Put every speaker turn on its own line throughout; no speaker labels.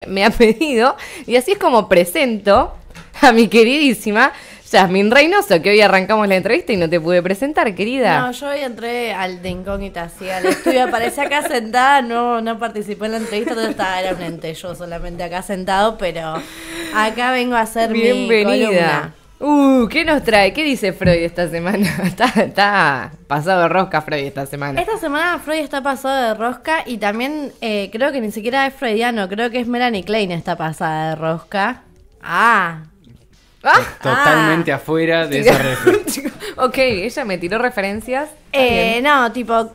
me ha pedido, y así es como presento a mi queridísima Yasmín Reynoso, que hoy arrancamos la entrevista y no te pude presentar, querida.
No, yo hoy entré al de incógnita, así al estudio, aparecí acá sentada, no participé en la entrevista, todo era un ente, yo solamente acá sentado, pero acá vengo a hacer mi columna.
¿Qué nos trae? ¿Qué dice Freud esta semana? Está pasado de rosca Freud esta semana.
Esta semana Freud está pasado de rosca y también creo que ni siquiera es freudiano, creo que es Melanie Klein está pasada de rosca.
Totalmente afuera de esa referencia.
Ok, ella me tiró referencias.
No, tipo,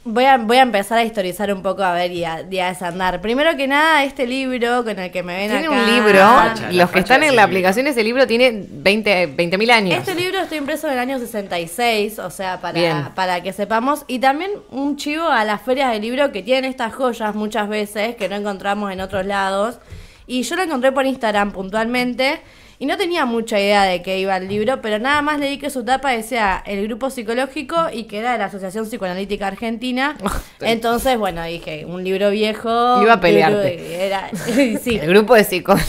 voy a empezar a historizar un poco, a ver, y a desandar. Primero que nada, este libro con el que me ven
tiene
acá.
Un libro, los que están en la aplicación, ese libro tiene 20.000 años.
Este libro está impreso en el año 66, o sea, para que sepamos. Y también un chivo a las ferias de libro que tienen estas joyas muchas veces, que no encontramos en otros lados. Y yo lo encontré por Instagram puntualmente. Y no tenía mucha idea de qué iba el libro, pero nada más leí que su tapa decía el grupo psicológico y que era de la Asociación Psicoanalítica Argentina. Entonces, bueno, dije, un libro viejo.
Iba a pelearte.
Sí.
El grupo de psicólogos.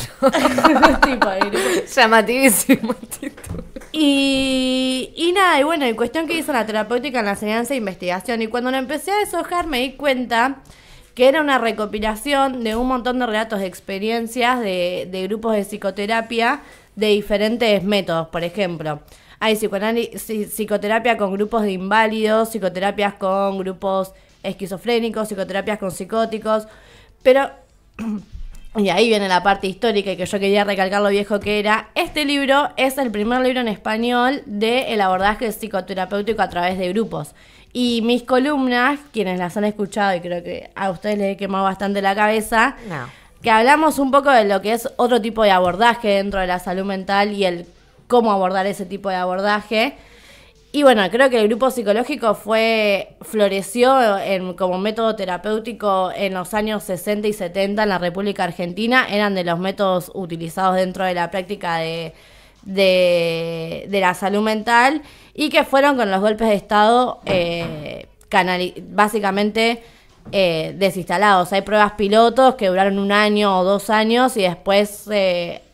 Llamativísimo título.
Y nada, y bueno, en cuestión que hizo la terapéutica en la enseñanza e investigación. Y cuando lo empecé a deshojar me di cuenta que era una recopilación de un montón de relatos de experiencias de grupos de psicoterapia de diferentes métodos. Por ejemplo, hay psicoterapia con grupos de inválidos, psicoterapias con grupos esquizofrénicos, psicoterapias con psicóticos, pero, y ahí viene la parte histórica y que yo quería recalcar lo viejo que era. Este libro es el primer libro en español del abordaje psicoterapéutico a través de grupos. Y mis columnas, quienes las han escuchado, y creo que a ustedes les he quemado bastante la cabeza, que hablamos un poco de lo que es otro tipo de abordaje dentro de la salud mental y el cómo abordar ese tipo de abordaje. Y bueno, creo que el grupo psicológico floreció como método terapéutico en los años 60 y 70 en la República Argentina. Eran de los métodos utilizados dentro de la práctica de la salud mental y que fueron con los golpes de Estado básicamente desinstalados. Hay pruebas pilotos que duraron 1 año o 2 años y después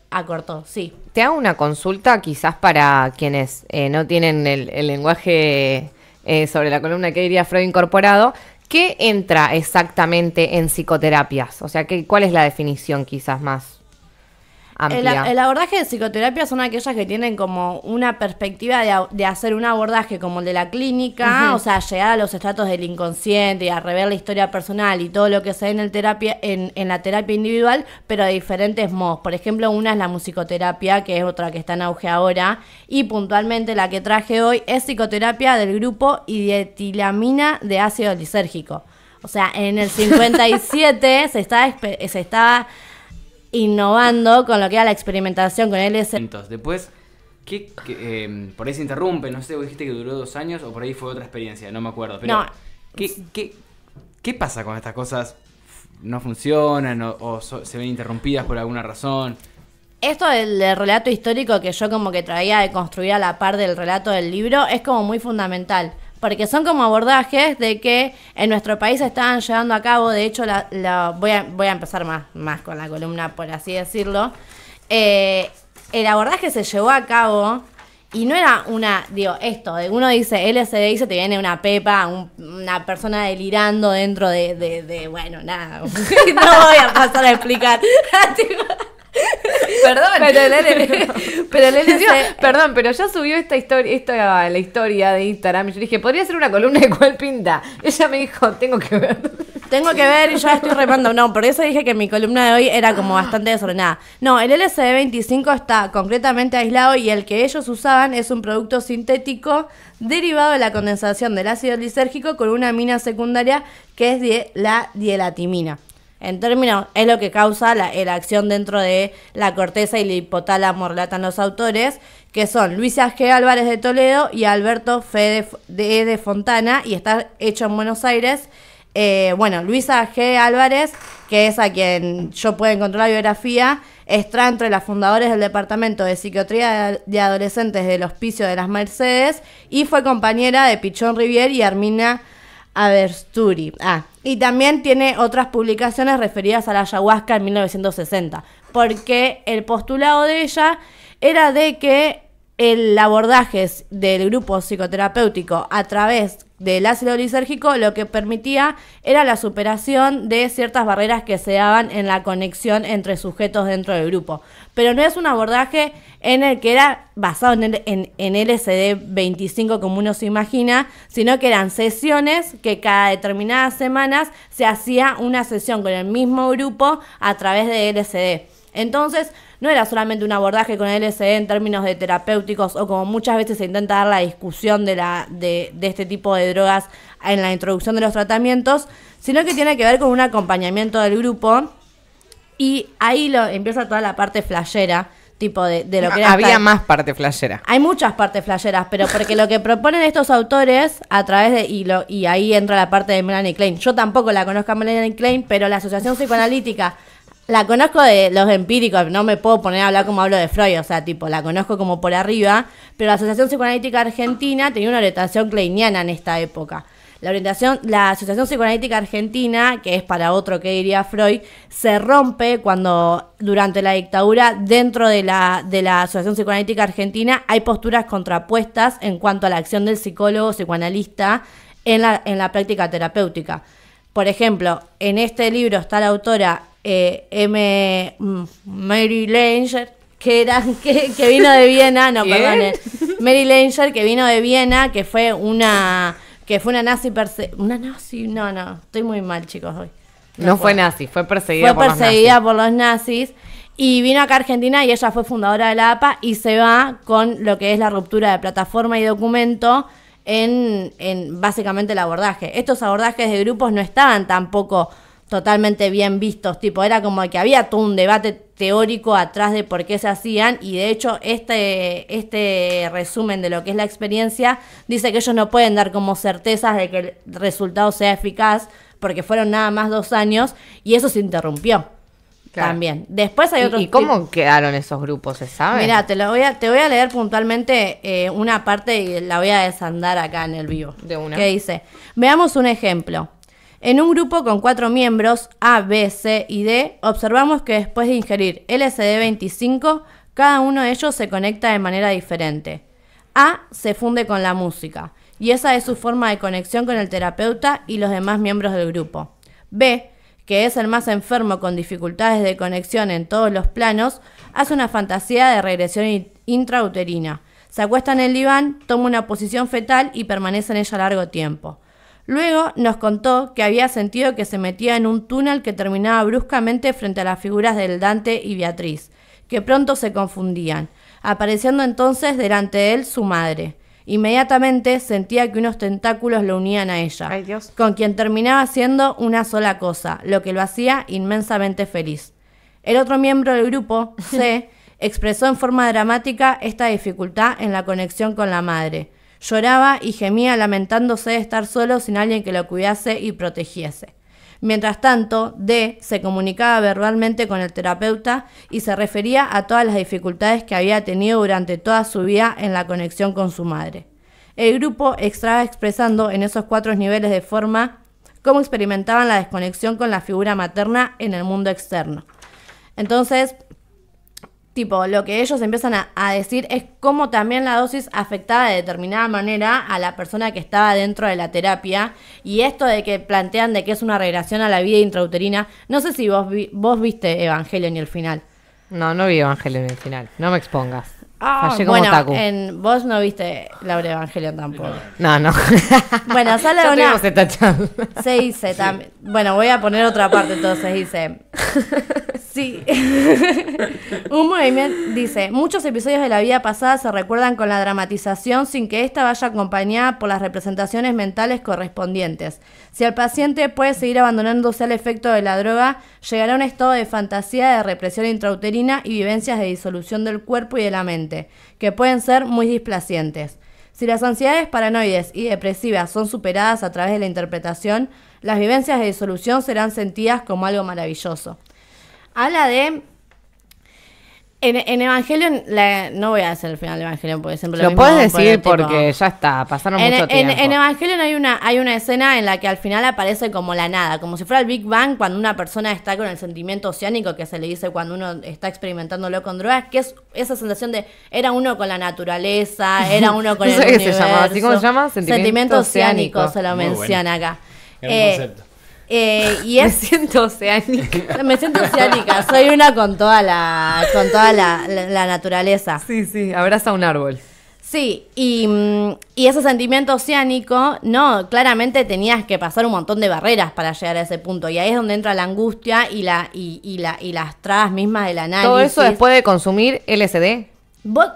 acortó, sí.
Te hago una consulta quizás para quienes no tienen el lenguaje sobre la columna que diría Freud incorporado. ¿Qué entra exactamente en psicoterapias? O sea, ¿cuál es la definición quizás más amplia?
El abordaje de psicoterapia son aquellas que tienen como una perspectiva de hacer un abordaje como el de la clínica, o sea, llegar a los estratos del inconsciente y a rever la historia personal y todo lo que se ve en la terapia individual, pero de diferentes modos. Por ejemplo, una es la musicoterapia, que es otra que está en auge ahora, y puntualmente la que traje hoy es psicoterapia del grupo dietilamina de ácido lisérgico. O sea, en el 57 se estaba innovando con lo que era la experimentación con LSD.
Después, por ahí se interrumpe, no sé, vos dijiste que duró 2 años o por ahí fue otra experiencia, no me acuerdo. Pero,
no.
¿Qué pasa con estas cosas? ¿No funcionan o se ven interrumpidas por alguna razón?
Esto del relato histórico que yo como que traía de construir a la par del relato del libro es como muy fundamental. Porque son como abordajes de que en nuestro país se estaban llevando a cabo. De hecho, voy a empezar más con la columna, por así decirlo. El abordaje se llevó a cabo y no era uno dice LSD y se te viene una pepa, una persona delirando dentro de bueno, nada. No voy a pasar a explicar.
Perdón, pero ya subió la historia de Instagram y yo dije, podría ser una columna de cuál pinta. Ella me dijo, tengo que ver
y yo estoy remando. No, por eso dije que mi columna de hoy era como bastante desordenada. No, el LSD-25 está concretamente aislado y el que ellos usaban es un producto sintético derivado de la condensación del ácido lisérgico con una amina secundaria que es la dielatimina. En términos, es lo que causa la acción dentro de la corteza y el hipotálamo, relatan los autores, que son Luisa G. Álvarez de Toledo y Alberto F. de Fontana, y está hecho en Buenos Aires. Luisa G. Álvarez, que es a quien yo puedo encontrar la biografía, está entre las fundadoras del Departamento de Psiquiatría de Adolescentes del Hospicio de las Mercedes y fue compañera de Pichón Rivière y Armina Abersturi. Y también tiene otras publicaciones referidas a la ayahuasca en 1960, porque el postulado de ella era de que el abordaje del grupo psicoterapéutico a través del ácido lisérgico lo que permitía era la superación de ciertas barreras que se daban en la conexión entre sujetos dentro del grupo. Pero no es un abordaje en el que era basado en LSD 25 como uno se imagina, sino que eran sesiones que cada determinadas semanas se hacía una sesión con el mismo grupo a través de LSD. Entonces, no era solamente un abordaje con el LSD en términos de terapéuticos o como muchas veces se intenta dar la discusión de este tipo de drogas en la introducción de los tratamientos, sino que tiene que ver con un acompañamiento del grupo y ahí empieza toda la parte flashera, tipo de lo que era...
Había más parte flashera.
Hay muchas partes flasheras, pero porque lo que proponen estos autores a través de... Y ahí entra la parte de Melanie Klein. Yo tampoco la conozco a Melanie Klein, pero la Asociación Psicoanalítica... La conozco de los empíricos, no me puedo poner a hablar como hablo de Freud, o sea, tipo, la conozco como por arriba, pero la Asociación Psicoanalítica Argentina tenía una orientación kleiniana en esta época. La Asociación Psicoanalítica Argentina, que es para otro que diría Freud, se rompe cuando durante la dictadura, dentro de la Asociación Psicoanalítica Argentina, hay posturas contrapuestas en cuanto a la acción del psicólogo psicoanalista en la práctica terapéutica. Por ejemplo, en este libro está la autora Mary Langer, que vino de Viena, Mary Langer, que vino de Viena, que fue una nazi no, estoy muy mal, chicos, hoy.
No fue nazi, fue perseguida
por los nazis. Y vino acá a Argentina y ella fue fundadora de la APA y se va con lo que es la ruptura de plataforma y documento en básicamente el abordaje. Estos abordajes de grupos no estaban tampoco totalmente bien vistos, tipo, era como que había todo un debate teórico atrás de por qué se hacían, y de hecho este resumen de lo que es la experiencia dice que ellos no pueden dar como certezas de que el resultado sea eficaz, porque fueron nada más 2 años, y eso se interrumpió. Claro. También. Después hay otros...
¿Y cómo quedaron esos grupos, se sabe?
Mira, te voy a leer puntualmente una parte y la voy a desandar acá en el vivo.
De una.
Que dice, veamos un ejemplo. En un grupo con 4 miembros, A, B, C y D, observamos que después de ingerir LSD-25, cada uno de ellos se conecta de manera diferente. A se funde con la música, y esa es su forma de conexión con el terapeuta y los demás miembros del grupo. B, que es el más enfermo con dificultades de conexión en todos los planos, hace una fantasía de regresión intrauterina. Se acuesta en el diván, toma una posición fetal y permanece en ella largo tiempo. Luego nos contó que había sentido que se metía en un túnel que terminaba bruscamente frente a las figuras del Dante y Beatriz, que pronto se confundían, apareciendo entonces delante de él su madre. Inmediatamente sentía que unos tentáculos lo unían a ella,
Ay, Dios.
con quien terminaba siendo una sola cosa, lo que lo hacía inmensamente feliz. El otro miembro del grupo, C, expresó en forma dramática esta dificultad en la conexión con la madre. Lloraba y gemía lamentándose de estar solo sin alguien que lo cuidase y protegiese. Mientras tanto, D se comunicaba verbalmente con el terapeuta y se refería a todas las dificultades que había tenido durante toda su vida en la conexión con su madre. El grupo estaba expresando en esos 4 niveles de forma cómo experimentaban la desconexión con la figura materna en el mundo externo. Entonces, tipo, lo que ellos empiezan a decir es cómo también la dosis afectaba de determinada manera a la persona que estaba dentro de la terapia, y esto de que plantean de que es una regresión a la vida intrauterina. No sé si vos viste Evangelion y el final.
No vi Evangelion en el final, no me expongas.
Fallé como otaku. Vos no viste Laura Evangelion tampoco.
No.
Bueno, sale
ya
una...
esta charla.
Se dice también... Bueno, voy a poner otra parte entonces, dice... Sí. Un movimiento dice, muchos episodios de la vida pasada se recuerdan con la dramatización sin que ésta vaya acompañada por las representaciones mentales correspondientes. Si el paciente puede seguir abandonándose al efecto de la droga, llegará a un estado de fantasía de represión intrauterina y vivencias de disolución del cuerpo y de la mente, que pueden ser muy displacientes. Si las ansiedades paranoides y depresivas son superadas a través de la interpretación, las vivencias de disolución serán sentidas como algo maravilloso. Habla de En Evangelion, no voy a hacer el final de Evangelion porque siempre
Lo
mismo
puedes
vamos a poner,
decir
tipo,
porque ya está, pasaron mucho tiempo.
En Evangelion hay una escena en la que al final aparece como la nada, como si fuera el Big Bang cuando una persona está con el sentimiento oceánico que se le dice cuando uno está experimentándolo con drogas, que es esa sensación de era uno con la naturaleza, era uno con
No
el
sé qué se
universo.
llama, ¿así cómo se llama?
Sentimiento oceánico se lo
Muy
menciona
bueno.
acá.
Gran concepto.
Y
Me
es
siento oceánica.
me siento oceánica, soy una con toda la naturaleza.
Sí, sí, abraza un árbol.
Sí, y ese sentimiento oceánico, no, claramente tenías que pasar un montón de barreras para llegar a ese punto. Y ahí es donde entra la angustia y las trabas mismas del análisis.
Todo eso después de consumir LSD.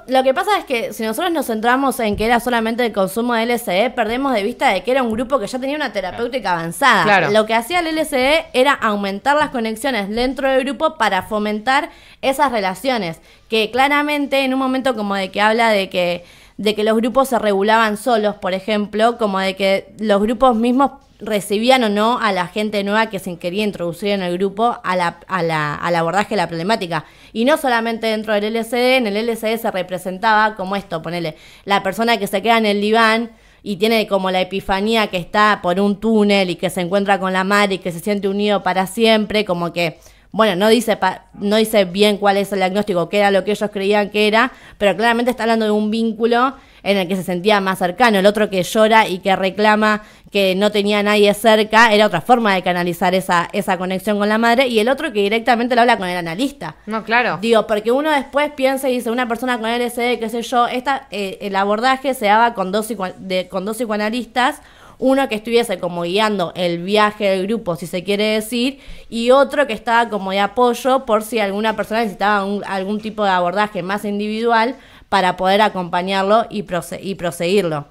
Lo que pasa es que si nosotros nos centramos en que era solamente el consumo de LSD, perdemos de vista de que era un grupo que ya tenía una terapéutica avanzada.
Claro.
Lo que hacía el LSD era aumentar las conexiones dentro del grupo para fomentar esas relaciones. Que claramente en un momento como de que habla de que los grupos se regulaban solos, por ejemplo, como de que los grupos mismos recibían o no a la gente nueva que se quería introducir en el grupo al abordaje de la problemática. Y no solamente dentro del LSD, en el LSD se representaba como esto, ponele, la persona que se queda en el diván y tiene como la epifanía que está por un túnel y que se encuentra con la madre y que se siente unido para siempre, como que, bueno, no dice bien cuál es el diagnóstico, qué era lo que ellos creían que era, pero claramente está hablando de un vínculo en el que se sentía más cercano. El otro que llora y que reclama que no tenía a nadie cerca, era otra forma de canalizar esa conexión con la madre, y el otro que directamente lo habla con el analista.
No, claro.
Digo, porque uno después piensa y dice, una persona con LSD, qué sé yo, el abordaje se daba con dos psicoanalistas, uno que estuviese como guiando el viaje del grupo, si se quiere decir, y otro que estaba como de apoyo por si alguna persona necesitaba algún tipo de abordaje más individual para poder acompañarlo y proseguirlo.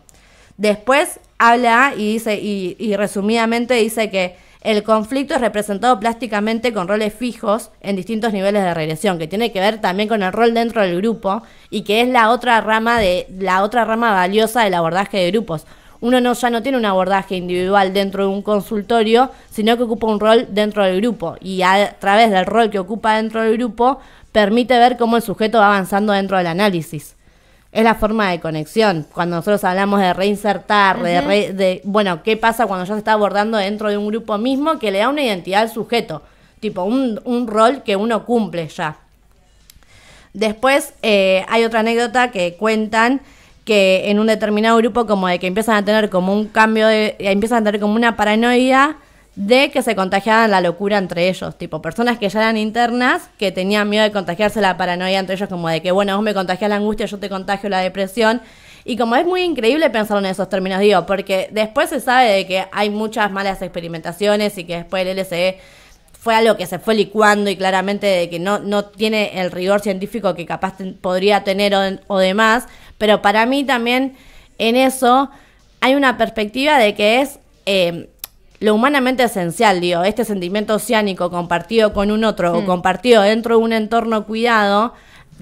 Después habla y dice, y resumidamente dice que el conflicto es representado plásticamente con roles fijos en distintos niveles de regresión, que tiene que ver también con el rol dentro del grupo y que es la otra rama valiosa del abordaje de grupos. Uno ya no tiene un abordaje individual dentro de un consultorio, sino que ocupa un rol dentro del grupo. Y a través del rol que ocupa dentro del grupo, permite ver cómo el sujeto va avanzando dentro del análisis. Es la forma de conexión. Cuando nosotros hablamos de reinsertar, bueno, ¿qué pasa cuando ya se está abordando dentro de un grupo mismo que le da una identidad al sujeto? Tipo, un rol que uno cumple ya. Después hay otra anécdota que cuentan que en un determinado grupo como de que empiezan a tener como un cambio empiezan a tener como una paranoia de que se contagiaban la locura entre ellos, tipo personas que ya eran internas, que tenían miedo de contagiarse la paranoia entre ellos, como de que bueno, vos me contagias la angustia, yo te contagio la depresión, y como es muy increíble pensarlo en esos términos, digo, porque después se sabe de que hay muchas malas experimentaciones y que después el LSD fue algo que se fue licuando y claramente de que no tiene el rigor científico que capaz podría tener o demás, pero para mí también en eso hay una perspectiva de que es lo humanamente esencial, digo, este sentimiento oceánico compartido con un otro o compartido dentro de un entorno cuidado.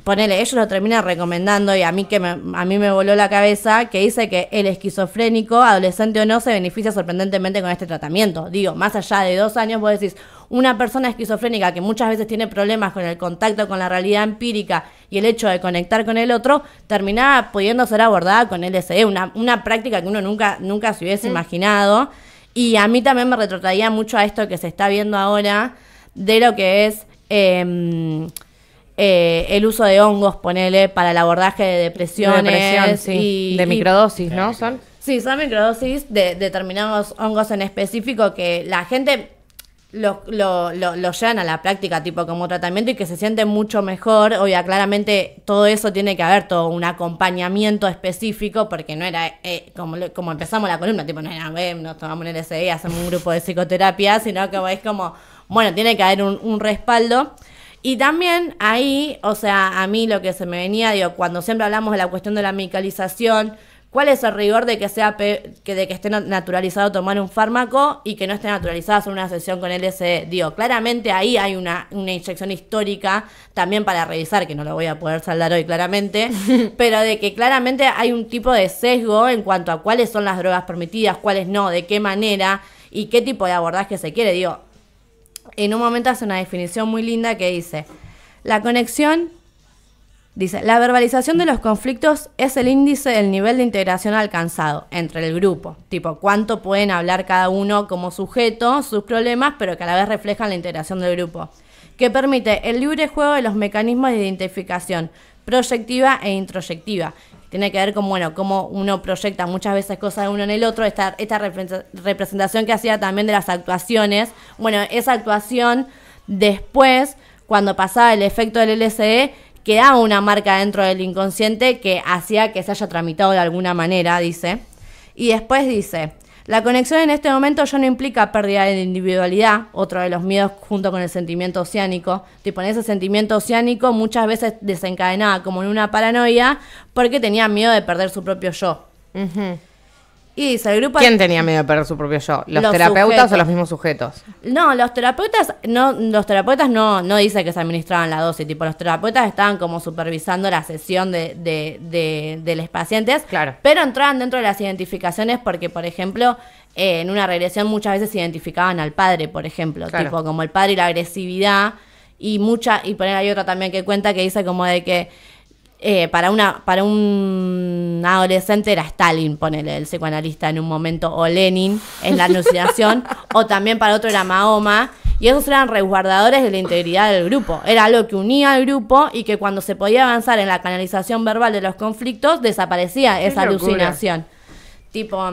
Ponele, ellos lo terminan recomendando y a mí me voló la cabeza, que dice que el esquizofrénico, adolescente o no, se beneficia sorprendentemente con este tratamiento. Digo, más allá de 2 años, vos decís, una persona esquizofrénica que muchas veces tiene problemas con el contacto con la realidad empírica y el hecho de conectar con el otro, terminaba pudiendo ser abordada con LSD, una práctica que uno nunca se hubiese imaginado. Y a mí también me retrotraía mucho a esto que se está viendo ahora, de lo que es el uso de hongos, ponele, para el abordaje de depresiones.
De depresión, sí. De microdosis, ¿no? ¿Son?
Sí, son microdosis de determinados hongos en específico que la gente lo llevan a la práctica tipo como tratamiento y que se sienten mucho mejor. Obvio, claramente todo eso tiene que haber todo un acompañamiento específico, porque no era como empezamos la columna, tipo no era nos tomamos un LSD y hacemos un grupo de psicoterapia, sino que es como, bueno, tiene que haber un respaldo. Y también ahí, o sea, a mí lo que se me venía, digo, cuando siempre hablamos de la cuestión de la medicalización, ¿cuál es el rigor de que esté naturalizado tomar un fármaco y que no esté naturalizado hacer una sesión con LSD? Digo, claramente ahí hay una inyección histórica también para revisar, que no lo voy a poder saldar hoy claramente, pero de que claramente hay un tipo de sesgo en cuanto a cuáles son las drogas permitidas, cuáles no, de qué manera y qué tipo de abordaje se quiere. Digo, en un momento hace una definición muy linda que dice: la conexión Dice, la verbalización de los conflictos es el índice del nivel de integración alcanzado entre el grupo. Tipo, cuánto pueden hablar cada uno como sujeto, sus problemas, pero que a la vez reflejan la integración del grupo. Que permite el libre juego de los mecanismos de identificación proyectiva e introyectiva. Tiene que ver con, bueno, cómo uno proyecta muchas veces cosas de uno en el otro, esta representación que hacía también de las actuaciones. Bueno, esa actuación después, cuando pasaba el efecto del LSD, quedaba una marca dentro del inconsciente que hacía que se haya tramitado de alguna manera, dice. Y después dice, la conexión en este momento ya no implica pérdida de individualidad, otro de los miedos junto con el sentimiento oceánico. Tipo, en ese sentimiento oceánico muchas veces desencadenaba como en una paranoia porque tenía miedo de perder su propio yo.
Ujú.
Y dice, el grupo...
¿Quién tenía miedo de perder su propio yo? ¿Los terapeutas
sujetos.
o los mismos sujetos?
No, los terapeutas no dicen que se administraban la dosis, tipo, los terapeutas estaban como supervisando la sesión de los pacientes,
Claro.
pero entraban dentro de las identificaciones porque, por ejemplo, en una regresión muchas veces se identificaban al padre, por ejemplo,
Claro.
tipo como el padre y la agresividad, y por ahí hay otra también que cuenta que dice como de que para un adolescente era Stalin, ponele, el psicoanalista en un momento, o Lenin en la alucinación, o también para otro era Mahoma, y esos eran resguardadores de la integridad del grupo. Era algo que unía al grupo y que cuando se podía avanzar en la canalización verbal de los conflictos, desaparecía esa
locura.
alucinación. Tipo,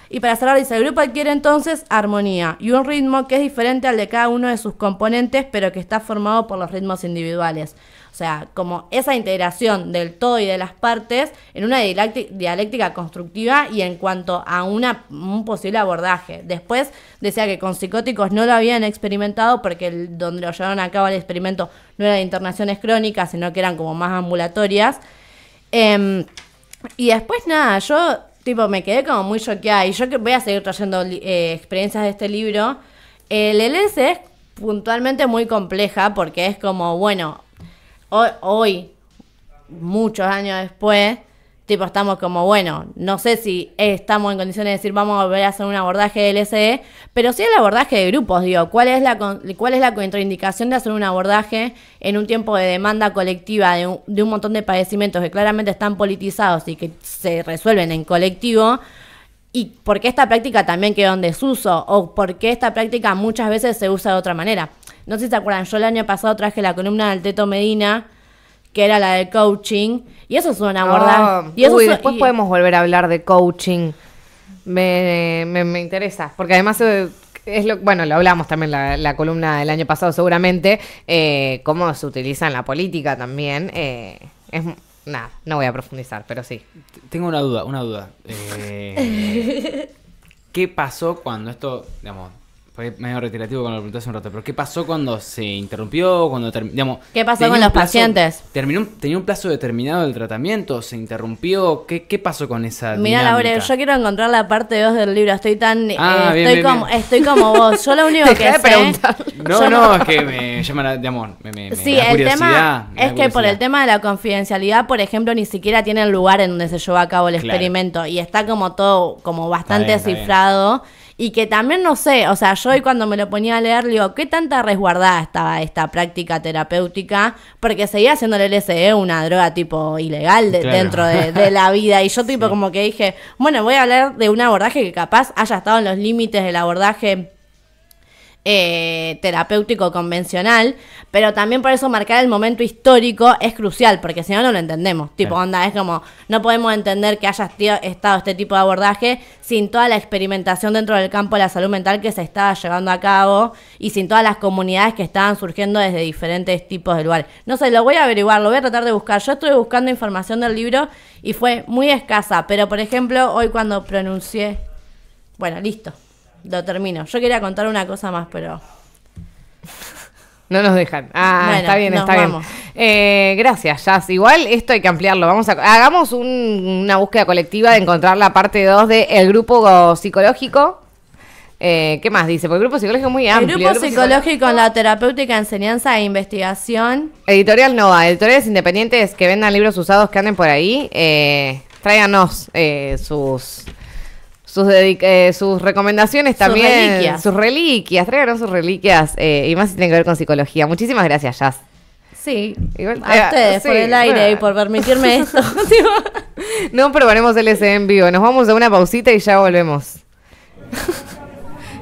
y para cerrar dice, el grupo adquiere entonces armonía y un ritmo que es diferente al de cada uno de sus componentes, pero que está formado por los ritmos individuales. O sea, como esa integración del todo y de las partes en una dialéctica constructiva y en cuanto a un posible abordaje. Después decía que con psicóticos no lo habían experimentado porque donde lo llevaron a cabo el experimento no eran internaciones crónicas, sino que eran como más ambulatorias. Y después nada, yo tipo me quedé como muy choqueada y yo que voy a seguir trayendo experiencias de este libro. El LS es puntualmente muy compleja porque es como, bueno, hoy, muchos años después, tipo estamos como, bueno, no sé si estamos en condiciones de decir vamos a volver a hacer un abordaje de LSD, pero sí el abordaje de grupos, digo, ¿cuál es la contraindicación de hacer un abordaje en un tiempo de demanda colectiva de un montón de padecimientos que claramente están politizados y que se resuelven en colectivo? ¿Y por qué esta práctica también quedó en desuso? ¿O por qué esta práctica muchas veces se usa de otra manera? No sé si se acuerdan, yo el año pasado traje la columna del Teto Medina, que era la del coaching, y eso es un abordaje.
Después podemos volver a hablar de coaching. Me interesa, porque además bueno, lo hablamos también la columna del año pasado seguramente, cómo se utiliza en la política también. Nada, no voy a profundizar, pero sí.
Tengo una duda. ¿Qué pasó cuando esto, digamos, fue medio reiterativo cuando lo pregunté hace un rato, pero qué pasó cuando se interrumpió, digamos...
¿Qué pasó con los pacientes?
¿Tenía un plazo determinado del tratamiento? ¿Se interrumpió? ¿Qué pasó con esa
Mirá,
dinámica?
Laura, yo quiero encontrar la parte 2 del libro. Estoy tan...
bien.
Estoy como vos. Yo lo único que sé...
preguntar.
No, es que me llama me
Sí,
da
el
curiosidad.
tema
me da
es que por
curiosidad.
el tema de la confidencialidad, por ejemplo, ni siquiera tiene el lugar en donde se llevó a cabo el
Claro.
experimento y está como todo como bastante
Está bien.
cifrado y que también no sé, o sea, yo hoy cuando me lo ponía a leer digo, ¿qué tanta resguardada estaba esta práctica terapéutica? Porque seguía siendo el LSD una droga tipo ilegal
Claro.
dentro de la vida y yo tipo como que dije, bueno, voy a hablar de un abordaje que capaz haya estado en los límites del abordaje terapéutico convencional, pero también por eso marcar el momento histórico es crucial, porque si no, no lo entendemos. Tipo,
Claro.
onda, es como, no podemos entender que haya estado este tipo de abordaje sin toda la experimentación dentro del campo de la salud mental que se estaba llevando a cabo y sin todas las comunidades que estaban surgiendo desde diferentes tipos de lugares. No sé, lo voy a averiguar, lo voy a tratar de buscar. Yo estuve buscando información del libro y fue muy escasa, pero por ejemplo, hoy cuando pronuncié... Bueno, listo. Lo termino. Yo quería contar una cosa más, pero...
No nos dejan.
Bueno,
Está bien,
nos
está
vamos.
bien. Gracias, Jazz. Igual esto hay que ampliarlo. Hagamos una búsqueda colectiva de encontrar la parte 2 de el grupo psicológico. ¿Qué más dice? Porque el grupo psicológico es muy amplio.
El grupo psicológico en la terapéutica, enseñanza e investigación.
Editorial Nova, editoriales independientes que vendan libros usados que anden por ahí. Tráiganos sus recomendaciones también.
Sus reliquias.
Tráiganos sus reliquias. Y más si tienen que ver con psicología. Muchísimas gracias, Jazz.
Sí,
Igual,
a ustedes
sí,
por el aire
bueno.
y por permitirme esto.
No probaremos LSD en vivo. Nos vamos a una pausita y ya volvemos.